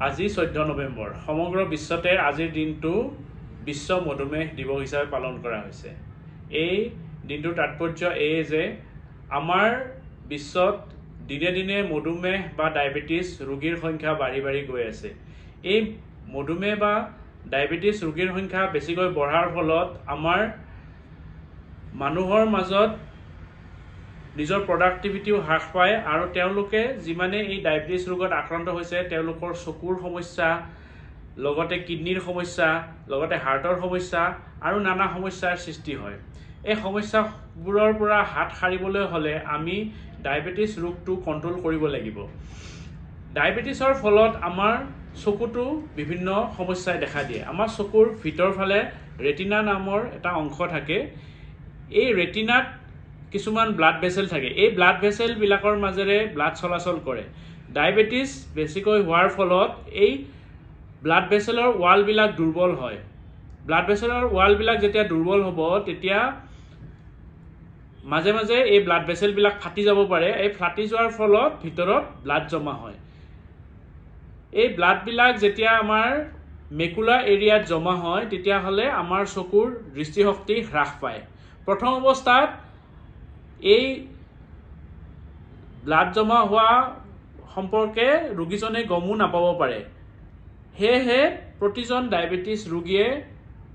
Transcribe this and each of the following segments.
আজি 14 নৱেম্বৰ সমগ্ৰ বিশ্বতে আজিৰ দিনটো বিশ্ব মধুমেহ দিৱস হিচাপে পালন কৰা হৈছে। এই দিনটোৰ তাৎপৰ্য এই যে আমাৰ বিশ্বত দিনে দিনে মধুমেহ বা ডায়াবেটিছ ৰোগীৰ সংখ্যা বাঢ়ি গৈ আছে। এই মধুমেহ বা ডায়াবেটিছ ৰোগীৰ সংখ্যা বেছিকৈ বঢ়াৰ ফলত আমাৰ মানুহৰ মাজত নিজৰ প্ৰডাক্টিভিটিও হ্ৰাস পায় আৰু তেওঁলোকে যিমানে এই ডায়াবেটিছ ৰোগত আক্ৰান্ত হৈছে তেওঁলোকৰ চকুৰ সমস্যা, লগতে কিডনিৰ সমস্যা, লগতে হাৰ্টৰ সমস্যা আৰু নানা সমস্যাৰ সৃষ্টি হয়। এই সমস্যাবোৰৰ পৰা হাত সাৰিবলৈ হ'লে আমি ডায়াবেটিছ ৰোগটো কণ্ট্ৰল কৰিব লাগিব। ডায়াবেটিছৰ ফলত আমাৰ চকুটো বিভিন্ন সমস্যাই দেখা দিয়ে। আমাৰ চকুৰ ভিতৰ ফালে ৰেটিনা নামৰ এটা অংশ থাকে। এই ৰেটিনাত কিছুমান ব্লাড ভেসেল থাকে। এই ব্লাড ভেসেলবিলাকৰ মাজেৰে ব্লাড চলাচল কৰে। ডায়াবেটিছ বেছিকৈ হোৱাৰ ফলত এই ব্লাড ভেসেলৰ ৱালবিলাক দুৰ্বল হয়। ব্লাড ভেসেলৰ ৱালবিলাক যেতিয়া দুৰ্বল হ'ব তেতিয়া মাজে মাজে এই ব্লাড ভেসেলবিলাক ফাটি যাব পাৰে। এই ফাটি যোৱাৰ ফলত ভিতৰত ব্লাড জমা হয়। এই ব্লাডবিলাক যেতিয়া আমাৰ মেকুলা এৰিয়াত জমা হয় তেতিয়াহ'লে আমাৰ চকুৰ দৃষ্টিশক্তি হ্ৰাস পায়। প্ৰথম অৱস্থাত এই ব্লাড জমা হোৱা সম্পৰ্কে ৰোগীজনে গমো নাপাব পাৰে। সেয়েহে প্ৰতিজন ডায়াবেটিছ ৰোগীয়ে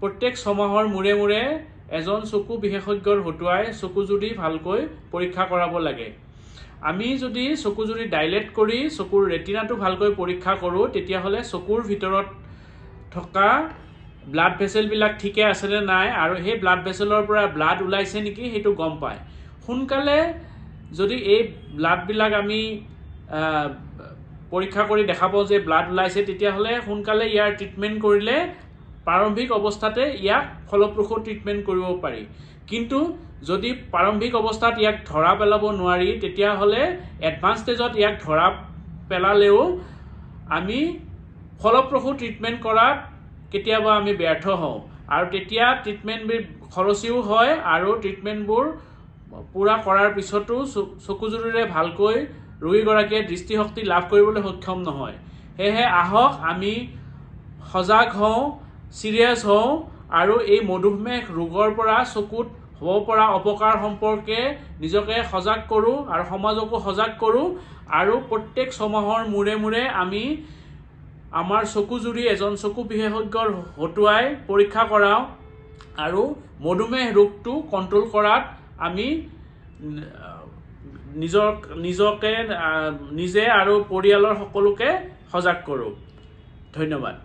প্ৰত্যেক 6 মাহৰ মূৰে মূৰে এজন চকু বিশেষজ্ঞৰ হতুৱাই চকুজুৰি ভালকৈ পৰীক্ষা কৰাব লাগে। আমি যদি চকুজুৰি ডাইলেট কৰি চকুৰ ৰেটিনাটো ভালকৈ পৰীক্ষা কৰোঁ তেতিয়াহ'লে চকুৰ ভিতৰত থকা ব্লাড ভেসেলবিলাক ঠিকে আছেনে নাই আৰু সেই ব্লাড ভেসেলৰ পৰা ব্লাড ওলাইছে নেকি সেইটো গম পায়। সোনকালে যদি এই ব্লাডবিলাক আমি পৰীক্ষা কৰি দেখা পাওঁ যে ব্লাড ওলাইছে তেতিয়াহ'লে সোনকালে ইয়াৰ ট্ৰিটমেণ্ট কৰিলে প্ৰাৰম্ভিক অৱস্থাতে ইয়াক ফলপ্ৰসূ ট্ৰিটমেণ্ট কৰিব পাৰি। কিন্তু যদি প্ৰাৰম্ভিক অৱস্থাত ইয়াক ধৰা পেলাব নোৱাৰি তেতিয়াহ'লে এডভান্স ষ্টেজত ইয়াক ধৰা পেলালেও আমি ফলপ্ৰসূ ট্ৰিটমেণ্ট কৰাত কেতিয়াবা আমি ব্যৰ্থ হওঁ আৰু তেতিয়া ট্ৰিটমেণ্টবোৰ খৰচীও হয় আৰু ট্ৰিটমেণ্টবোৰ পুৰা কৰাৰ পিছতো চকুজুৰিৰে ভালকৈ ৰোগীগৰাকীয়ে দৃষ্টিশক্তি লাভ কৰিবলৈ সক্ষম নহয়। সেয়েহে আহক আমি সজাগ হওঁ, চিৰিয়াছ হওঁ আৰু এই মধুমেহ ৰোগৰ পৰা চকুত হ'ব পৰা অপকাৰ সম্পৰ্কে নিজকে সজাগ কৰোঁ আৰু সমাজকো সজাগ কৰোঁ আৰু প্ৰত্যেক 6 মাহৰ মূৰে মূৰে আমি আমাৰ চকুজুৰি এজন চকু বিশেষজ্ঞৰ হতুৱাই পৰীক্ষা কৰাওঁ আৰু মধুমেহ ৰোগটো কণ্ট্ৰল কৰাত আমি নিজকে নিজে আৰু পৰিয়ালৰ সকলোকে সজাগ কৰোঁ। ধন্যবাদ।